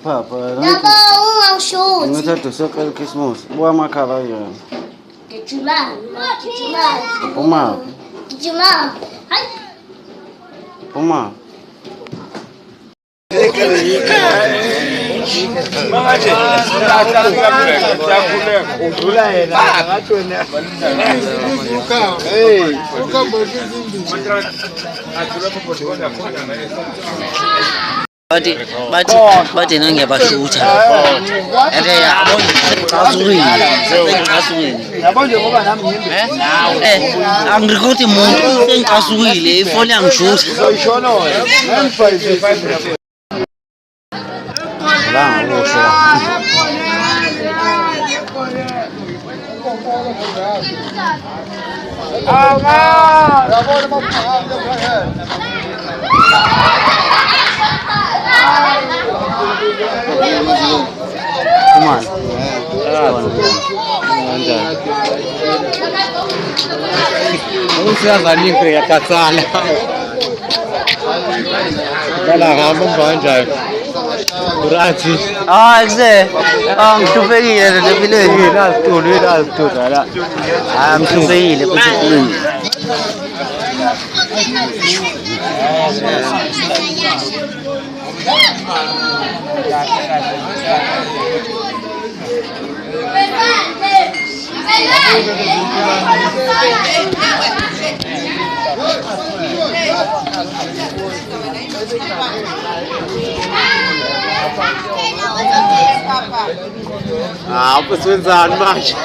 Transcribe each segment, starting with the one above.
Papa, tu só quer que esmoço. Boa macava aí. Puma. Puma. Bathi nangiyabashutha eke yabo ngicasukile yabo njengoba nami ngimbe angirikoti muntu sengicasukile ifoni yangishutha uzoyishona wena ngangifayizile La ngusho. Come on. Usiyazanikho yakatsala. Bala hamba manje. Urathi. Kuze ngihluphekile empilweni Nasithuda la. ngihluphekile futhi empilweni Ukuswenzani manje?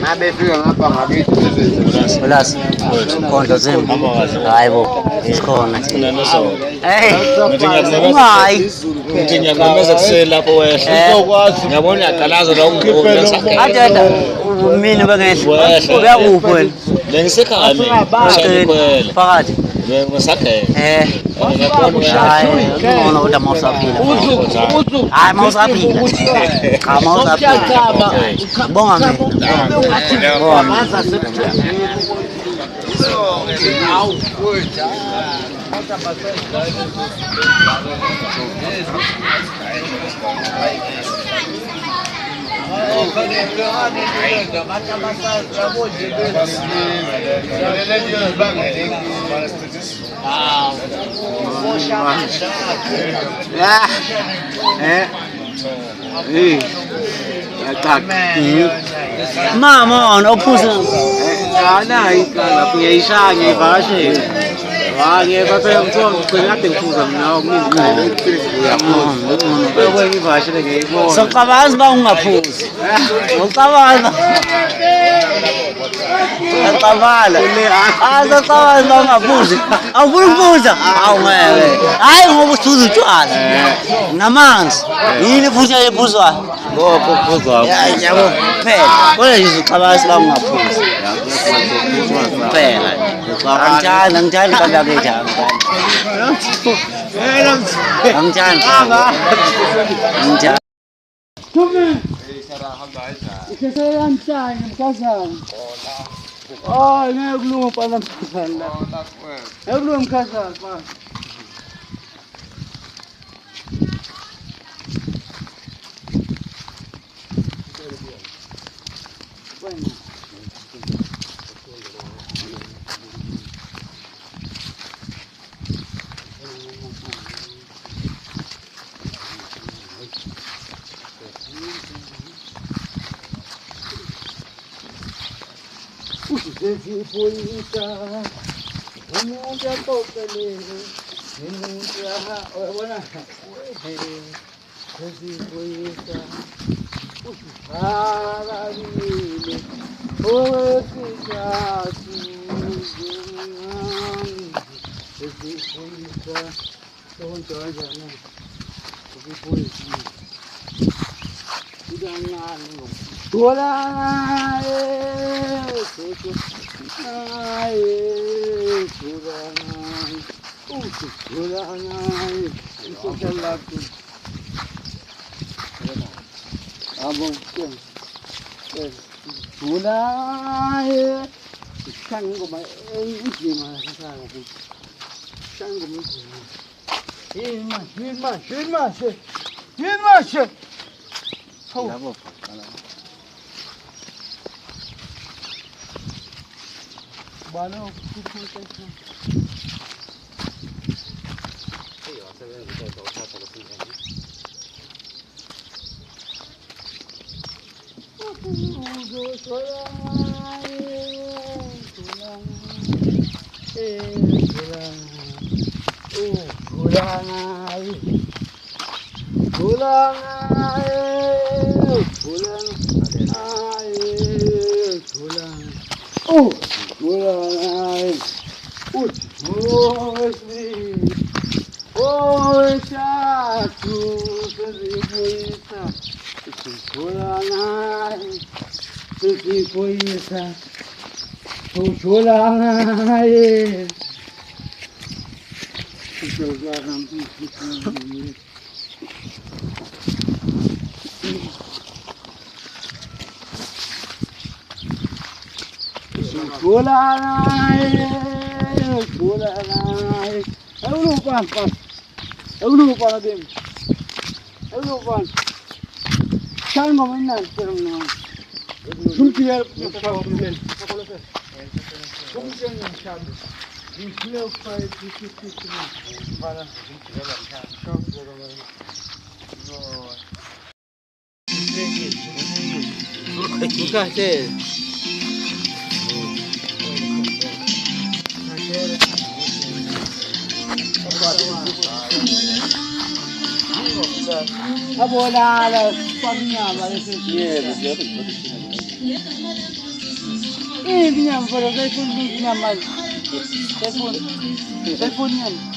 Mabefika ngapha ngakithi Ulas konto zimbi hayibo isikhona thina ungayi Ngithi ngiyakumeza kuseni lapho wehla. Uzokwazi. Ngiyabona uyaqalaza la ungqondo. atenda mina bengehla uyakuphi wena Lengisekhaya mina. phakathi Ngisakhaya. ngibona ukuthi mawusaphila hayi mawusaphila cha mawusaphila bonga mama on ophuza hayi lapho ngiyayishaya ngivakashele ngeke phela ngicela kade ngiphuza mina uyabona ngivakashele ngiyibona socabanza ba ungaphuzi ucabanza Ngiyacabala. Azacabanza ungaphuzi. Awufuna ukuphuza? Awungeke. Hayi ngoba usuza utshwala. Namanzi. Yini futhi ephuzwayo? Lokho kuphuzwayo. Yabo phela. Kodwa nje ucabanza la ungaphuzi. Phela. Angithandi kangaka njalo. Angithandi. Angithandi. Isesera mhlanje mkhazana. Oh, ngeke kulunga phela mkhazana. Ngeke kulunga mkhazana phela. Sesifoyisa umuntu aqoqelele umuntu uyabona sesifoyisa usihalabile owesikhathi sesifoyisa onjani sesifoyisa udancane Hola, ay, Wala na. Ito sa lato. Abang ko. Wala. Isang ko ba? Hindi masasara ko. Isang ko ba? Hilmas. Oh. Bano, pupunta siya.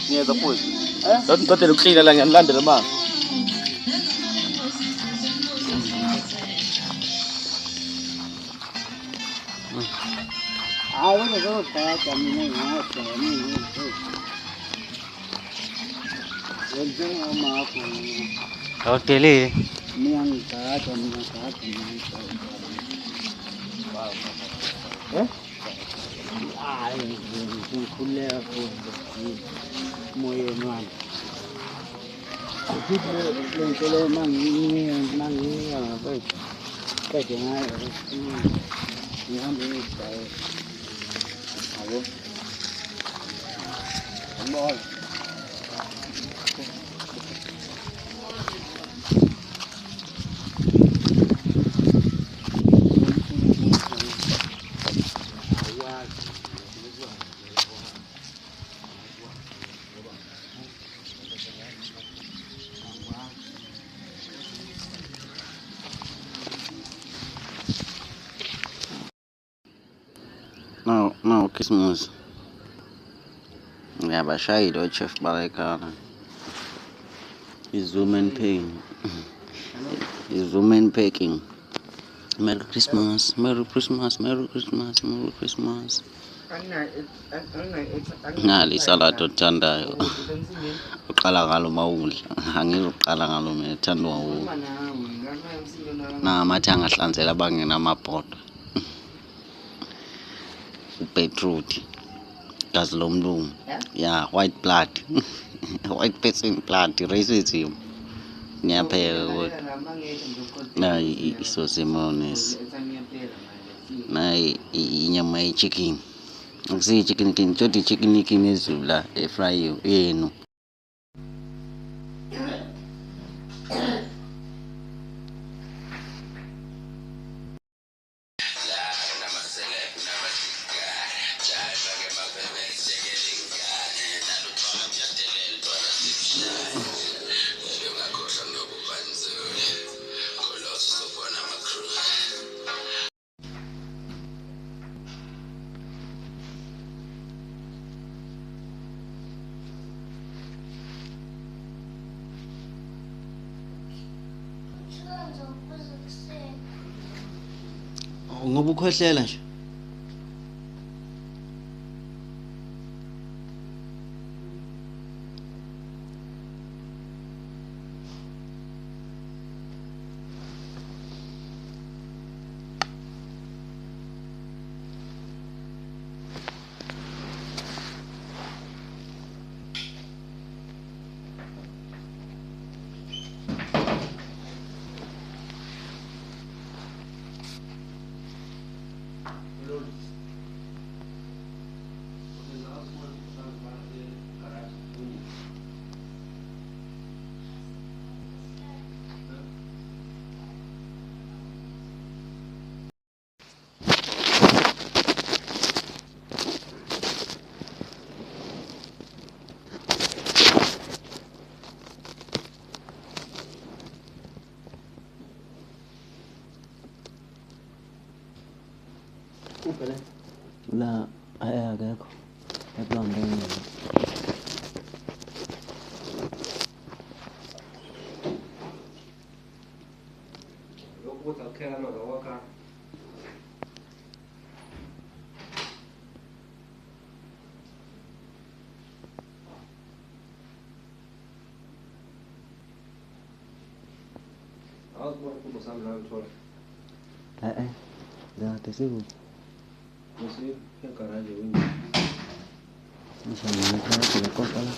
Niya tapos. Dati nagkila lang yan land naman. Hotel eh. Now Christmas. Yeah, but shy do chef Barakana. Is woman paying. Is woman packing. Merry Christmas, Merry Christmas, Merry Christmas, Merry Christmas. Ngali salado thandayo. Uqala ngalo mawudla. Angizoqala ngalo mina ethandwa u. Na amathi angahlanzela bangena amabhodo. Beetroot. Gazi lomlungu. Yeah, white blood. White person blood, racism. Ngiyapheka kodwa. Na isosi mayonnaise. Na inyama ye-chicken. Akusiyo chicken king, toti chicken king ezulu la efry yenu. Ngoba ukhohlela nje. La akekho ekulondeni. Da tesiku. Mshamani kwa kosa la.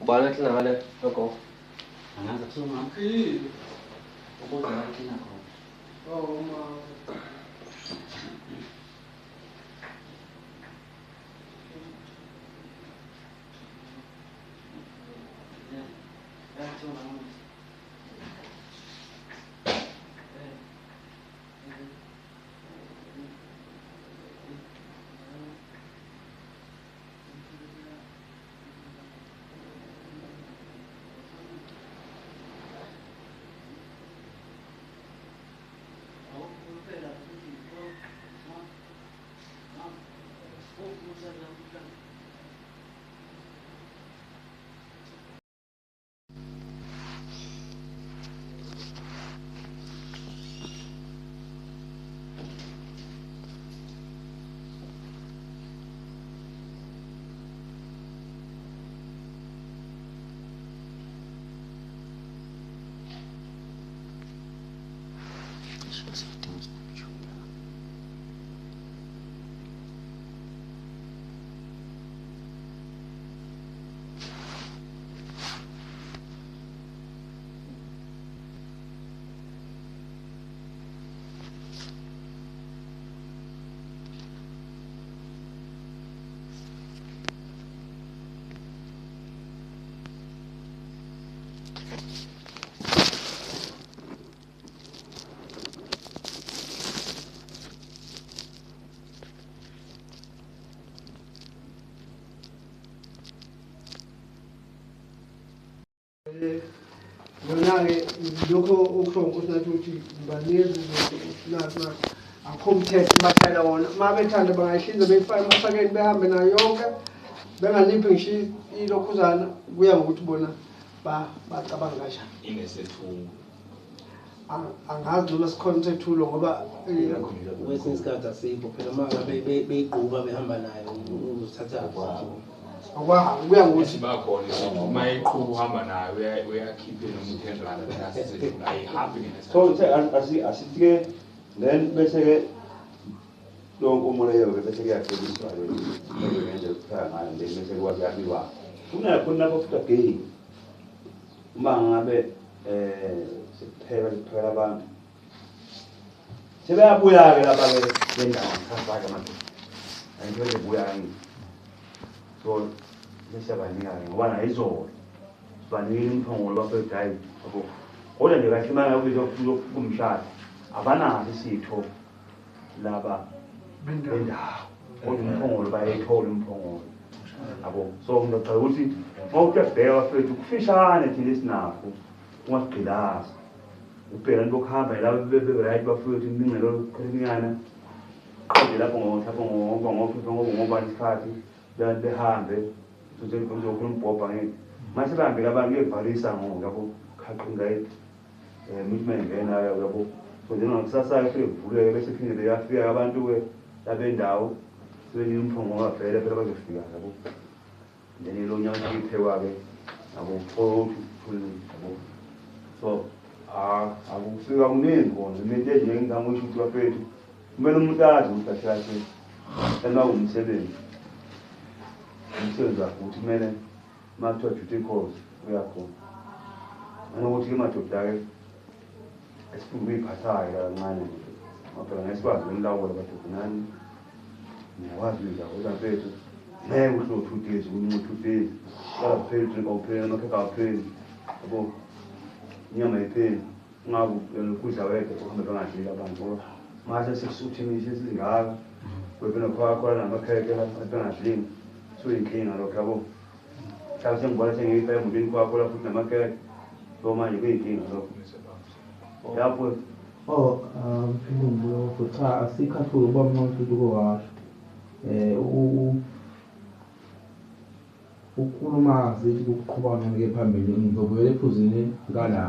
Bana kina hale ko. Anaanza kusoma. Popote kina kwa. Yona-ke lokho okusho nkosi ukuthi banezi nathi akho umthetho bahlala wona uma bethanda bangayihlinza beyifake emasakeni behambe nayo yonke benganiphi ngisho ilokhuzana kuya ngokuthi bona bacabanga kanjani Inesethulo. angazi noma sikhona umthethulo ngoba kwesinye isikhathi asikho phela uma ngabe beyigquba behamba nayo uzothatha kuya ngokuthi Bakhona isethulo. Uma iqhuba uhamba nayo uyakhipha noma u10 rand ayisethulo ayihambi ngesethulo. So asifike then bese-ke lonke umoleyo-ke bese kuyaqeliswa ngendlela okupheka ngayo then bese kuyabiwa kunakhona lapho futhi again uma ngabe siphekela abantu sebeyabuya-ke lapha-ke bendawo ngikhafake manje angithole buya-ke so bese abanika-ke ngoba nayo izolo sibanikile imphongolo bafethu hayi yabo kodwa nje kahle uma ngabe kumshado abanazo isitho laba bendawo kodwa umphongolo bayayithola umphongolo yabo so ngicela ukuthi mawuthi uyabheka bafethu kufishane thina esinakho ungagqilaza ubheka into okuhamba la bebe-right bafike ukuthi ningelo khalinyana qede lapho ngobani isikhathi behambe uzokhona umbhobha ngeke manje bahambile abantu kuyevalisa yabo khaqinga movement ngenayo yabo so njengakusasa ke kuvuleke bese phinde beyafika abantu-ke labendawo sebenika umphongo ngavele phela bazofika yabo then lo nyaka iphekwa-ke yabo yabo so akufika kuningi kona into enje ngingamusho ukuthi bafethu kumele umuntu azi ukuthi kahle kahle umsebenzi wakho ukuthi kumele uma kuthiwa duty calls uyakhona anokuthi-ke madoda-ke esifuna ukuyiphathayo kancane maphela ngesikwazi ukumlawula madoda nani niyakwazi uyidlakoza mfethu ngeke uhlo 2 days ukunye 2 days kalapheli drink awupheli amakhekhe awupheli yabo inyama ipheli ungabe ukudla wedwa uhambe bengadlile abantu ngoba mase sekusuthinisha esingaka webena khona namakhekhe bengadlile suyinkinga lokho yabo mhlawumbe sengibona sengiyifaya emotweni kwakho lapho futhi namakhekhe so manje kuyinkinga lokho yapho philumbulo cha asikhathuke uba manje ukowasho ukukhuluma zithi ukuqhubana ngeke phambili ngizobuyela ephuzini ngala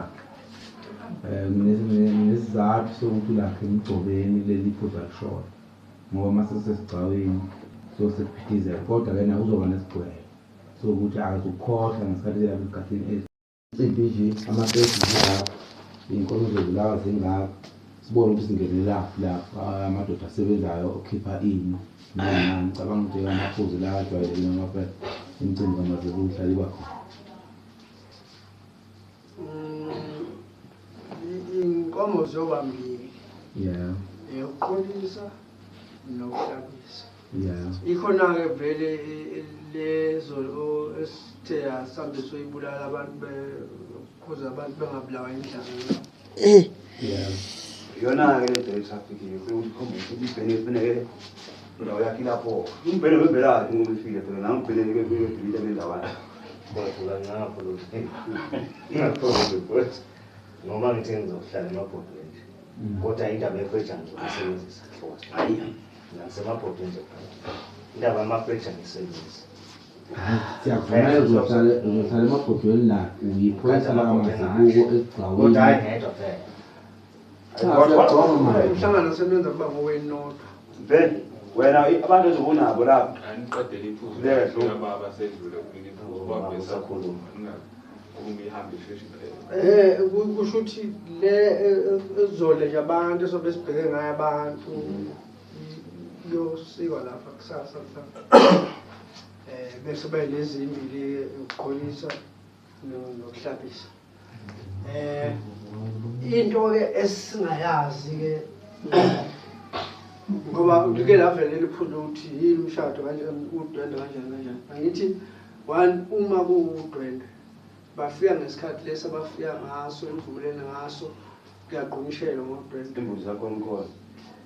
nesizathu sokuthi lakhe emgcobeni leli phuza kushona ngoba mase sesigcaweni so sekuphithizela kodwa ke nawe uzoba nesigwele sokuthi akazukhohlwa ngesikhathi lapho egadini insimbi nje amapesi lapho iy'nkomo zozulawa zingaka sibone ukuthi singenela lapha amadoda asebenzayo okhipha ini nani cabanga ukuthi amaphuzu la ajwayelekile amapesi imicimbi kamazekuhlala iba khona inkomo ziyoba mbili eyokuqolisa nokuhlabisa ikhona-ke vele lezo esithe asihambiswe ibulala abantu kuze abantu bengabulawa indlala iyona-ke le nto esafikile ukukhombisa ukuthi ibhene kufuneke indawo yakhe ilapho umbhene wembelakhe ngoba ifile phela nangibheneke befike bendawana kodwa ngapho lo ingakho noma ngithi ngizohlala emabhodweni kodwa indaba yefreja ngizosebenzisa hayi nasemabhodweni nje indaba yamafreja ngisebenzisa siyakuvumela uzohlala emabhodweni la uyiphoyisa lamazibuko esigcawini kodwa hayi ngedwa phela umhlangano sebenza kuba ngowenodwa then wena abantu ezobunabo lapho aniqedele iphuzu baba sedlule kuliphuzu babesakhuluma ungihambe isheshini kusho ukuthi le ezole nje abantu esobe sibheke ngayo abantu yosikwa lapha kusasa bese bayilezimbili ukuqolisa nokuhlabisa into-ke esingayazi-ke ngoba ngike lavele liphuzu ukuthi yini umshado kanjani udwendwe kanjani angithi one uma kuwudwendwe bafika ngesikhathi lesi abafika ngaso emvumeleni ngaso kuyaqhumishelwa ngodwendwe imbuzi zakho nkhona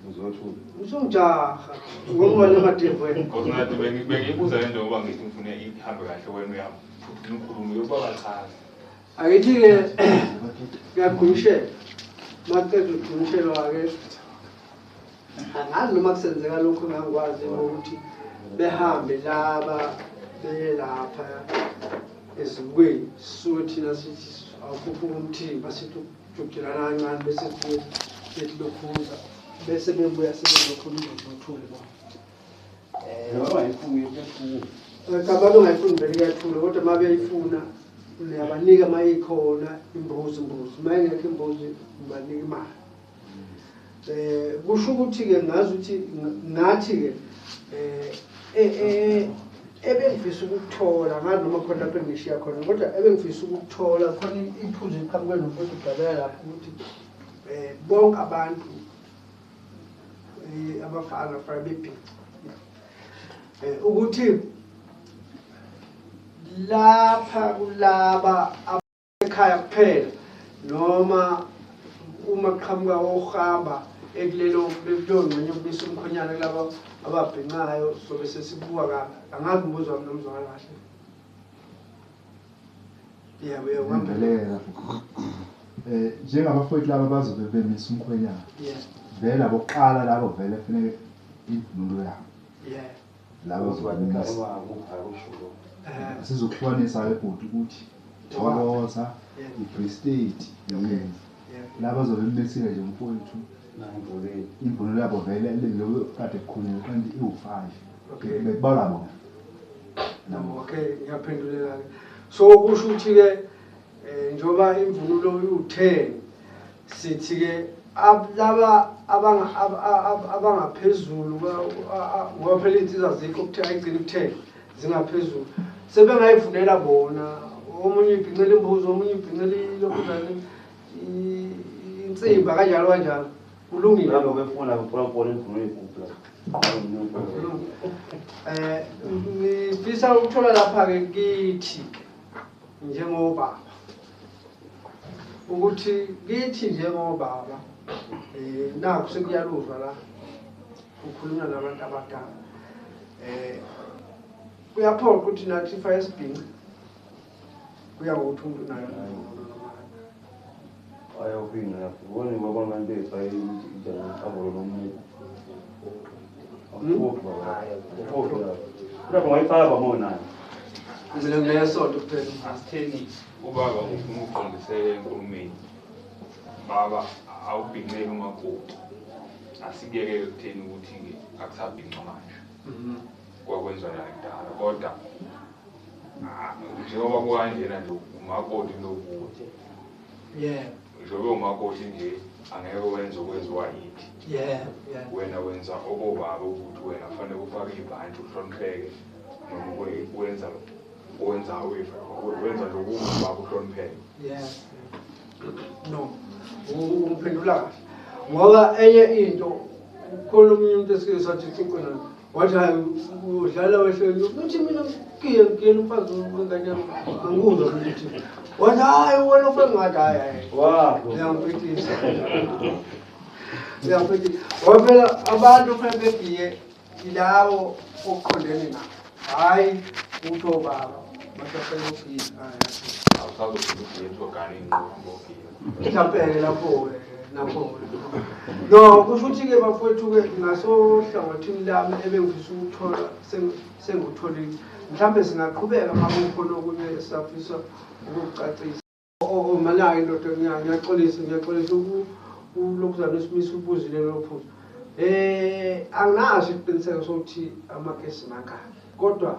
uzothula usumjaha ngoba lemadevweni kodwa bengiyibuza le nto ngoba ngithi ngifune ihambe kahle wena uyakhuluma yokuba bachaza akithi-ke kuyaqhumishelwa maqeda ukuqhumishelwa-ke angazi noma kusenzeka lokhu engangikwazi ukuthi behambe laba beye lapha ezibukweni sisuke thina sithi awukhuphuka umthimba sithi ukujujelana kancane bese sithi lokhuza bese bebuya sebezokhuluma uzothule cha babengayifuni vele kuyathula kodwa uma beyayifuna niyabanika uma ikhona imbuzi uma ingekho imbuzi nibanika imali kusho ukuthi-ke ngazi ukuthi nathi-ke ebengifisa ukuthola ngazi noma khona lapho engishiya khona kodwa ebengifisa ukuthola khona iphuzu eliphambi kwenu futhi udabela lapho ukuthi bonke abantu abafana fana bebhici ukuthi lapha kulaba ekhaya kuphela noma uma qhamuka ohamba ekulelo ngqenye ukubisa umkhonyana kulaba ababhinqayo so bese sibuka kabi angazi umbuzo wami nomzwakala kahle Yeah, uyahamba. Ngibeleka njengabafowethu laba bazobe bemisa umkhwenyana Yeah, vele abokuqala labo vele kufanele imvunulo yabo yeah. laba bazobemisa Uh, sizokuhlukanisa ebhuti ukuthi Thokoza Yeah. i-Free State Okay. yes yeah. laba bazobe bemisile nje mfowethu imvunulo yabo vele leyo kade kukhulunywa kanti iwu5 Okay. bekubala bona No, okay, ngiyaphendulela-ke. So kusho ukuthi-ke njengoba imvunulo iwu10 sithi-ke laba abangaphezulu ngoba phela iy'nsizwa zikho ukuthi ayigcine ku10 zingaphezulu sebengayifunela bona omunye ibhincela imbuzi omunye ibhincela ilokhuzane insimba kanjalo kanjalo kulungile labo befuna ukubona imvunulo yekuphi ngifisa ukuthola lapha-ke kithi njengobaba ukuthi kithi njengobaba nakho sekuyaluzwa la ukhuluma nabantu abadala kuyaphoqa ukuthi nathi ifa isibhinqa kuya ngokuthi umuntu nayo ayawuphinga ubone babona abantu befaye ijalo lomuntu lapho ngayifaka bamona ngizile ngiyesonto kuphela asitheni ubaba ufuna ukuqondisela enkulumeni baba awubhinqele umakoti asikuyekele kutheni ukuthi-ke akusabhinqa manje kwakwenziwa nakudala kodwa njengoba kukanjena nje umakoti lokuwo yeah njengoba umakoti nje angeke wenze okwenziwa yithi yeah wena wenza okobaba ukuthi wena kufanele ufake ibhanti uhlonipheke noma wenza wenza lokubaba uhlonipheke yeah no ungiphendula kahle ngoba enye into ukhona omunye umuntu esike sathi xiqona wathi hayi udlala wehlelo uthi mina ngiyena umfazi wengane yami angikuzwa ukuthi wathi hayi wena ufike ngathi hayi wabo ngiyamphethisa ngiyamphethisa ngoba phela abantu kufanele bebhiye ilawo okuqondene nabo hayi ukuthi obaba basafela ubhiye awusazophila ogane ngokuhambokile mhlawumbe lapho no kusho ukuthi-ke bafowethu-ke ngasohlangothini lami ebengifisa ukuthola sengutholile mhlawumbe singaqhubeka uma kukhona okunye esafisa ukukucacisa mana-ke ndoda ngiyaxolisa ulokhuzana esimisa ubuzile lophuzo anginaso isiqiniseko sokuthi amakesi mangaki kodwa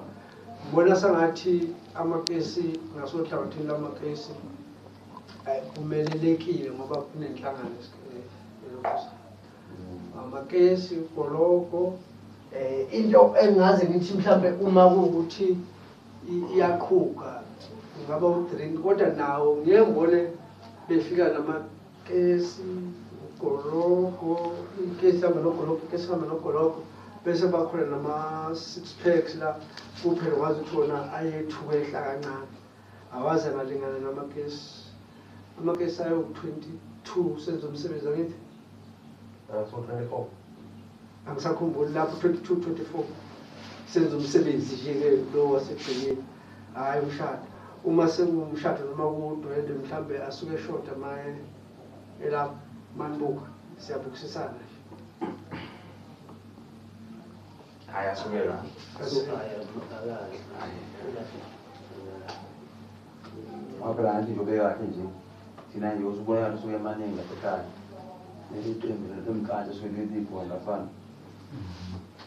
ngibona sengathi amakesi ngasohlangothini lamakesi kumelelekile ngoba kunenhlangano amakesi ugoloko into engaze ngithi mhlambe uma kuwukuthi iyaqhuka ngaba u-drink kodwa nawo ngeke ngibone befika namakesi ugoloko ikesi hamba nogoloko ikesi hamba nogoloko bese bakhona nama-6 packs la kuphela wazi ukuthi wona ayethuka ehla kancane awaze ngalingana namakesi amakesi ayo-22 senza umsebenzi angithi angisakhumbuli lapho 22 24 senza umsebenzi nje-ke lo wasegcekeni hhayi umshado uma sengumshado noma kudwendwe mhlawumbe asuke eshoda maye elapho manibuka siyabukisisana hayi asukela phela ngathi nje ubekahle nje thina nje usubona usuke emaningi lasekhaya leli qembu lemkantsha suke lelipho ngafana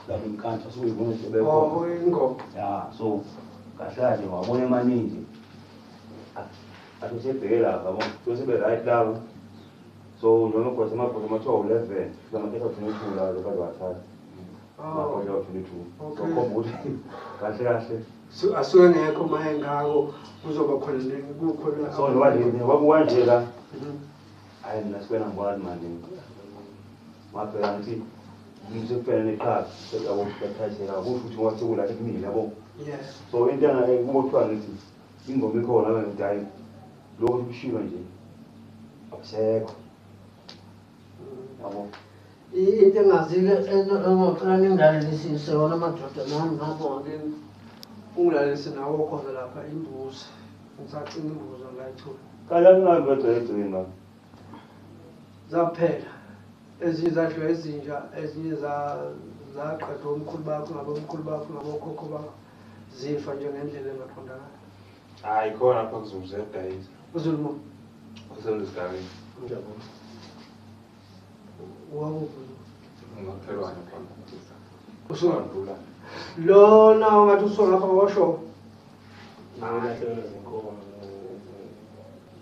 labo imkantsha suke ibona sebekho ingoma ya so kahle nje wabona emaningi athi sebheke lapha yabo sebe right labo so njengoba kwase amabhodo amathiwa 11 lamakhetha 22 la lokho wathatha amabhodo 22 so komba ukuthi kahle kahle asuke ngekho maye ngako kuzoba khona kukhona so njengoba nje wakanje la hayi mina sikwena ngibona manje mabheka ngithi ngizofela nekhaya yabo bathashela kusho ukuthi wathula kumina yabo yes so into kubo kuthiwa ngithi ingoma ikhona la ngithi hayi lokho kushilo nje akusekho yabo into engazike engicela ningidlalelisise yona madoda nami ngabona ungilalise nawo khona lapha imbuzi ngisacina imbuzo ngayithola kanjani nabedwa egcina zaphela ezinye zadliwa ezintsha ezinye zaqedwa omkhulu bakho ngabomkhulu bakho ngabokhokho bakho zifa njengendlela engaqondakali hayi khona apha kuzozedayisa uzulimo usesigabeni Ngiyabona. wakubuza ngakuthelwana khona usundula lona ungathi usonga lapha kwasho Ngiyalahlekelwa zinkomo.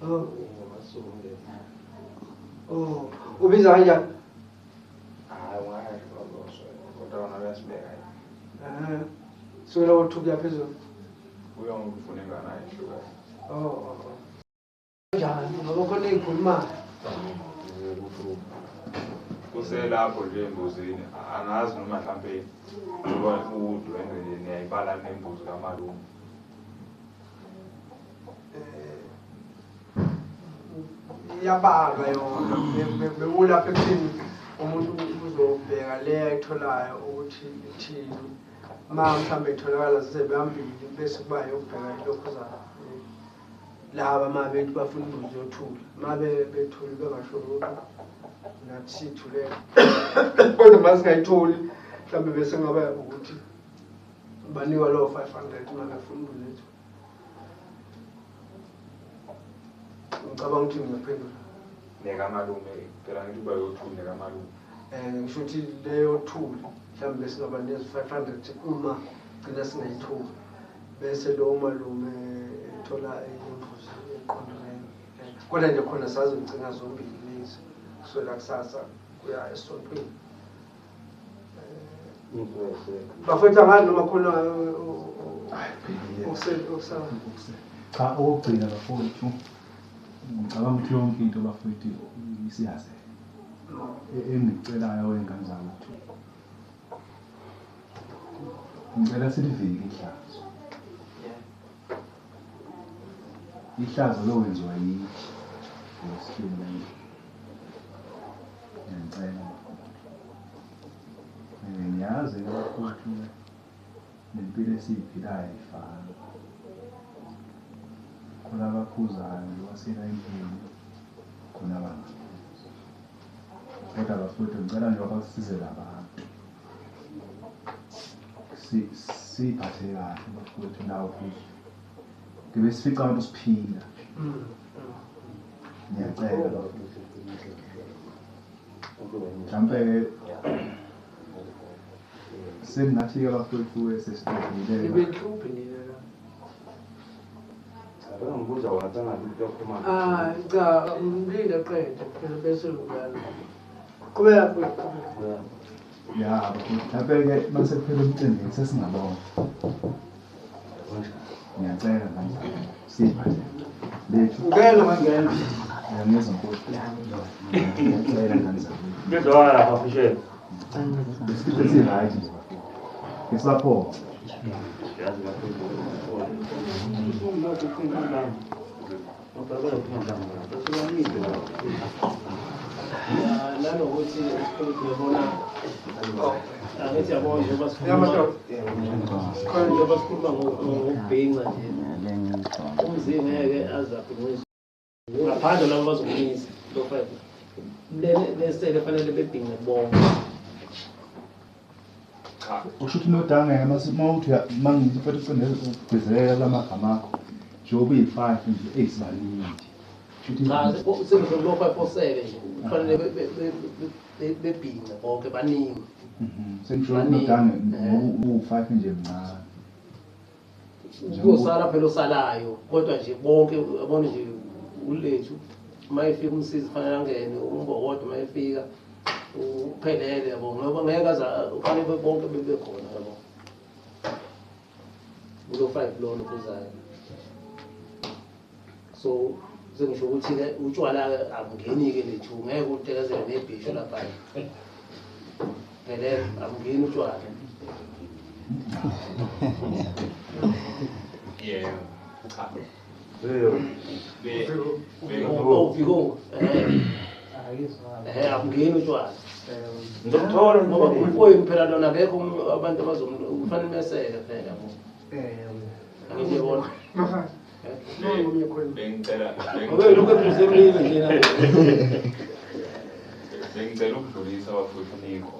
Ngamasonde. ubiza kanjani hayi ungasho kodwa wona uyasibeka sukela kothukuya phezulu uyongifuneka naye hluka njani ngoba khona ey'khulumayo kuselapho nje embuzini angazi noma mhlampe ngoba udwendwe niyayibala nembuzi kamalume iyabanga yona bewulapha ekuthini umuntu uzobheka le ayitholayo ukuthi ithini ma mhlawumbe itholakala zisebehambile bese kuba yokubheka ilokhuzana laba ma bethi bafuna imbuzi yothula ma bethule bengasho lutho nathi siyithulela kodwa ma singayitholi mhlawumbe bese ngaba ukuthi banikwa lowo 500 ma befuna imbuzi yethu ngicabanga ukuthi ngiyaphendula nekamalume phela ngithi uba yothuli nekamalume ngisho ukuthi leyo thuli mhlawumbe singaba nezi 500 uma gcina singayitholi bese lowo malume ethola imbuzi eqondileyo kodwa nje khona sazogcina zombili lezi kuswela kusasa kuya esontweni bafetha ngani noma khona okusala cha okugcina bafowethu ngicabanga ukuthi yonke into bafowethu isiyaze engicelayo wengane zami ukuthi ngicela silivike ihlazo lokwenziwa yithi ngesikhulu ngiyacela ngiyazi bafowethu nempilo esiyiphilayo ayifani khona abaphuzayo basela impilo khona abangaphuzi kodwa bafowethu ngicela nje basisize labantu siyiphathe kahle bafowethu nawo futhi ngibe sifica abantu siphila ngiyacela bafowethu mhlampe sengathi-ke bafowethu esesitobile ibenhluphi nina ngibuza wathanga into yokhuluma cha umlinde qede phela bese uyala qhubeka futhi ya mhlampe-ke masekuphela umcimbini sesingabona ngiyacela manje siyiphathe lethu ngena mangena ngiyeza nkosi ngiyacela ngani zami ngizwakala lapha fishela isikhathi esirayithi nje bafowethu ngisaphola yazi nanokuthi ngiyabona angithi yabona njengoba sikhuluma ngokubhinca nje umzimba ngeke azaphi ngaphandle labo bazokumisa lesele fanele bebhince bonke usho ukuthi nodangeka mawuthi mangithi futhi ucindele ukugcizelela lamagama akho njengoba iyi-5 nje eyisibaningi cha sengizolo 5 or 7 nje kufanele bebhince bonke baningi sengisho nodange uwu-5 nje mncane kuzosala phela osalayo kodwa nje bonke abone nje ulethu mayefika umsizi fanele angene umbokodo mayefika uphelele yabo ngoba ngeke ufanele bonke bebe khona yabo ulo 5 lona kuzayo so sengisho ukuthi ke utshwala abungeni ke lethu ngeke utekezele nebhisho lapha phela abungeni utshwala yeah cha ufiko abungeni utshwala ngizokuthola ngoba umfowenu phela lona akekho abantu kufanele meseke phela yabo angiyibona bengicela lokhu ephuzemlile njena bengicela ukudlulisa abafowethu Niko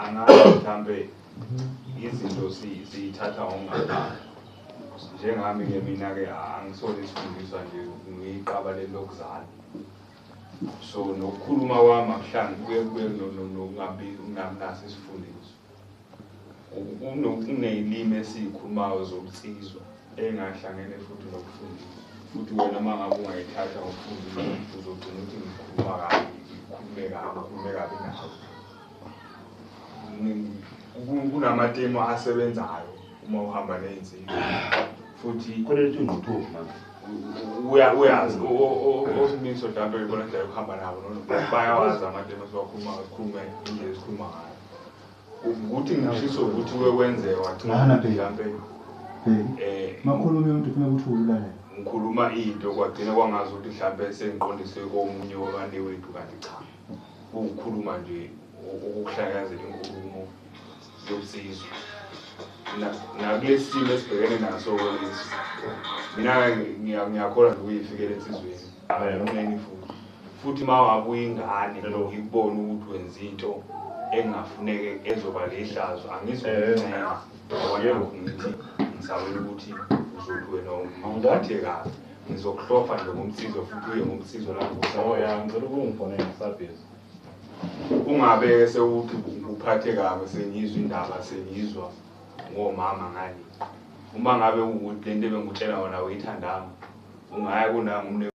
angazi mhlambe izinto siyithatha ngokungafani njengami-ke mina-ke angisole isifundiswa nje ngiyiqabaleli lokuzala so nokukhuluma kwami akuhlangi kuye nokungamnaso isifundiswa kuney'limi esiyikhulumayo zokutsizwa engahlangene futhi nokufundiswa futhi wena uma ngabe ungayithatha ngokufundiswa uzogcina ukuthi ngikhuluma kabi ukhulume kabi nazo kunamatemu asebenzayo uma uhamba ney'nsika futhi uyazi osimiso mhlawumbe ibona ndlela yokuhamba nabo bayawazi amatemu esiwakhuluma indlela esikhuluma ngayo ukuthi ngishiso ukuthi kwenzeka wagcina mhlawumbe makhuluma umuntu ufuna ukuthi uwulalela ngikhuluma into kwagcina kwangazi ukuthi mhlawumbe sengiqondise komunye wakane wethu kanti cha ukukhuluma nje ukuhlakazela inkulumo yokusizwa nakulesi simo esibhekene naso lesi mina ngiyakholwa nokuyifikela ensizweni umneni futhi uma wabe uyingane ngikubona ukuthi wenza into engafuneke ezoba lehlazo angizokuncela ngoba ngithi ngisawela ukuthi uzothi wena ungiphathe kabi ngizokuhlofa nje ngomsizo futhi uye ngomsizo lapho ngicela ukungifonela ngisabhizi ungabeke sewuthi uphathe kabi sengizwa indaba sengizwa ngomama ngani uma ngabe ukuthi lento ebengutshela wona uyithandanga ungaya kunanga umne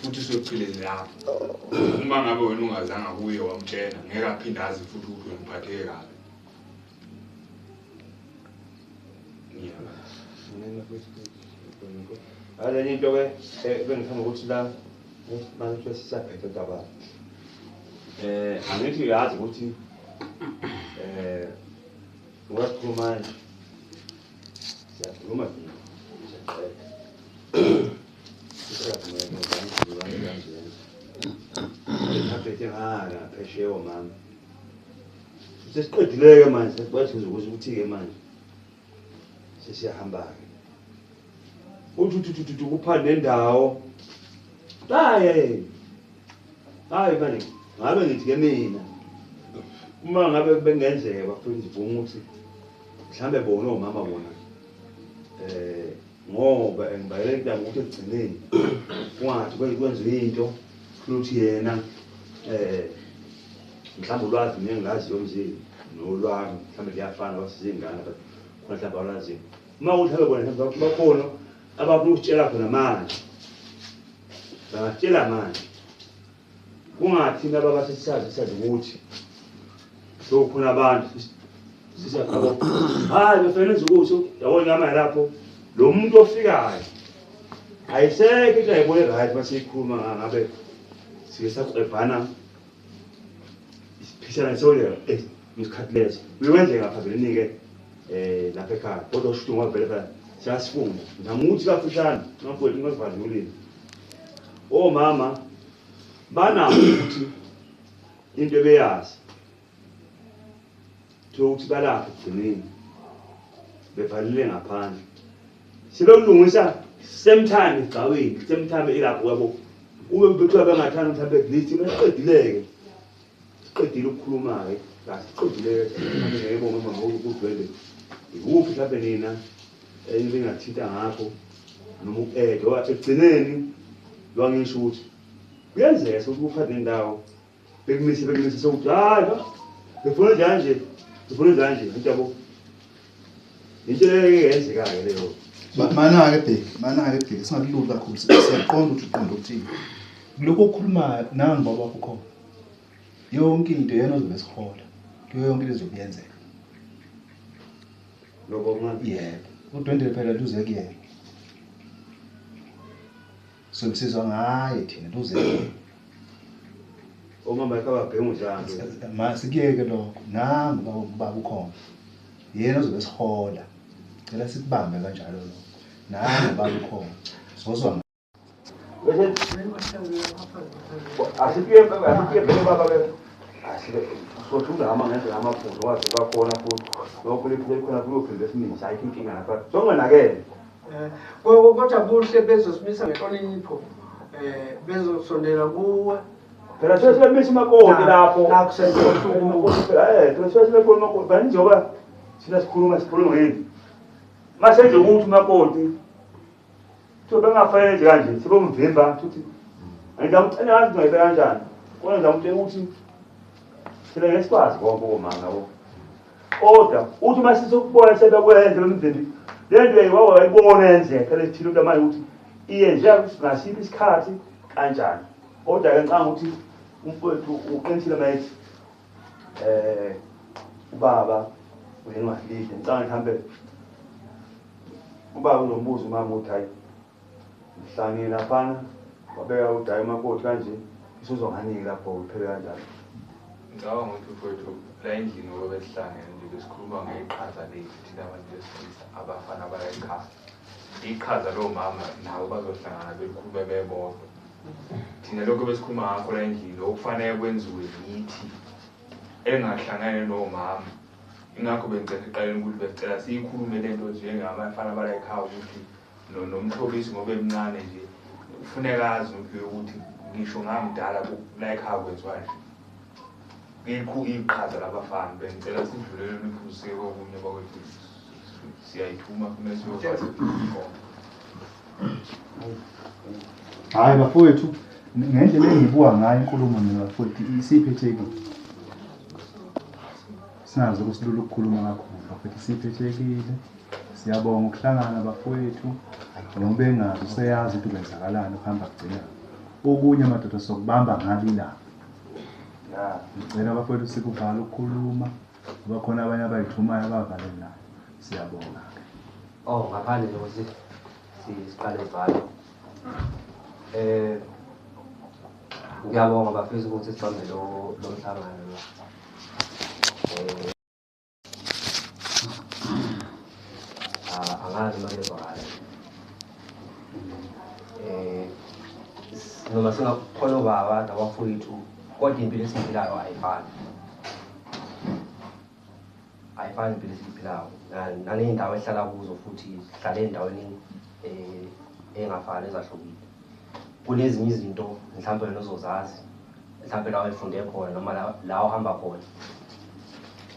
futhi sophilele lapho uma ngabe wena ungazanga kuye wamtshela ngeke aphinde azi futhi ukuthi wena uphatheke kabi Ada into ke bengithanda ukuthi la manje sisaphethe indaba angithi uyazi ukuthi ungakhuluma nje siyakhuluma nje phesheyo mama sesiqedileke manje bathi ukuthi-ke manje sesiyahamba-ke uthi kuphani nendawo hayi mani ngabe ngithi-ke mina uma ngabe bengenzeka bafundisa ivuma ukuthi mhlawumbe bona omama bona ngoba ngibayekela ukuthi ekugcineni kungathi kwenziwe into futhi yena mhlawumbe ulwazi mina engilaziyo mzini nolwami mhlawumbe liyafana basizingane khona mhlawumbe alwaziyo uma ukuthi bona bakhona abafuna ukutshela khona manje bangatshela manje kungathi nababa sesisazi ukuthi so khona abantu sisakhabo hayi befanele ukuthi yabona ngama lapho lo muntu ofikayo ayisekho into ayibone right basikhuluma ngabe sike sakuqebhana isiphishana sole isikhathi leso uyenze ngaphambilini ke lapha ekhaya kodwa ushuthi ngavela siyasifunda namuthi kafushane ngafowethu ngavadlulile omama bana ukuthi into beyazi ukuthi balapha egcineni bevalile ngaphandle silokulungisa same time igcaweni same time ilapho yabo ube bethiwa bengathanda mhlawumbe glithi masiqedileke siqedile ukukhuluma-ke siqedileke ngeke ngoma ngokudwele ikuphi mhlawumbe nina bengathinta ngakho noma uku-ede wathi ekugcineni lwangisho ukuthi kuyenzeka sokuthi uphathe nendawo bekumise sokuthi hayi befuna njanje into yabo into eyenzekayo leyo mana-ke bheki singakululi kakhulu siyaqonda ukuthi uqonda ukuthini lokhu okukhulumayo nangi baba wakho khona yonke into yena ozobe esihola kuyo yonke into ezobe yenzeka lokho ngathi yebo udwendele phela luze kuyena somsizwa ngaye thina luze omama ekababhengu njalo masikuyeke lokho nangi baba ukhona yena ozobe esihola cela sikubambe kanjalo lokho nangi baba ukhona sozwa asikuye baba ke sothula ngendlela amaphuzu wathi bakhona futhi lokho liphile khona kuyophinde esiningi sayikho inkinga lapha songenakele Kodwa kuhle bezosimisa ngenhlonipho bezosondela kuwe. Phela siyabisa imakoti lapho. Nakusentosuku. Siyabona imakoti bani njengoba sikhuluma yini. Mase nje ukuthi umakoti bengafanele kanje sebomvimba futhi ngiyamcela ngathi ngayibeka kanjani kwenza umntwana ukuthi thina ngesikwazi konke omama yabo kodwa uthi masizokubona sebekwenza lomvimbi lento eyiwawa wayibona yenzeka lethile into manje ukuthi iyenza ngasiphi isikhathi kanjani kodwa ke ngicanga ukuthi umfowethu uqinisile mayithi ubaba uyengahlile ngicanga mhlambe ubaba uzombuza umama ukuthi hayi mhlangene laphana wabeka udayi umakoti kanje isuzonganiki lapho uphele kanjani. Ngicabanga ukuthi mfowethu la endlini ngoba besihlangene nje besikhuluma ngeqhaza lethu thina abantu besilisa abafana abaya ekhaya. Iqhaza lo mama nabo bazohlangana belikhulume bebodwa. Thina lokho besikhuluma ngakho la endlini okufanele kwenziwe yithi engahlangane nomama. Ingakho bengicela eqaleni ukuthi besicela siyikhulume lento njengamafana abala ekhaya ukuthi nomhlobisi ngoba emncane nje kufuneka azi ukuthi ngisho ngamdala la ekhaya kwenziwayo. Iqhaza labafana bengicela sidlulele niphuzise kokunye bakwethu siyayithuma kumele siyokwazi Hayi bafowethu ngendlela engibuka ngayo inkulumo nabafowethu isiphethekile. Sinazi ukusilula ukukhuluma kakhulu bafowethu isiphethekile. Siyabonga ukuhlangana bafowethu noma bengazi useyazi ukuthi kwenzakalani phamba kugcina. Okunye amadoda sokubamba ngabi la. Ngicela bafowethu sikuvala ukukhuluma ngoba khona abanye abayithumayo abavalele la. Siyabonga. Oh ngaphandle ukuthi siqale ibhala. Ngiyabonga bafisa ukuthi sibambe lo mhlangano la. Angazi manje zwakala. Noma singakhona ubaba nabafowethu kodwa impilo esiphilayo ayifani. Ayifani impilo esiphilayo. Naney'ndawo ehlala kuzo futhi sihlala endaweni engafani ezahlukile. Kunezinye izinto mhlawumbe wena ozozazi mhlawumbe la ufunde khona noma la uhamba khona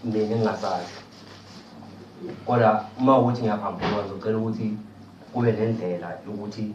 mina ngingasazi. Kodwa uma ukuthi ngiyaphambukela ngizocela ukuthi kube nendlela yokuthi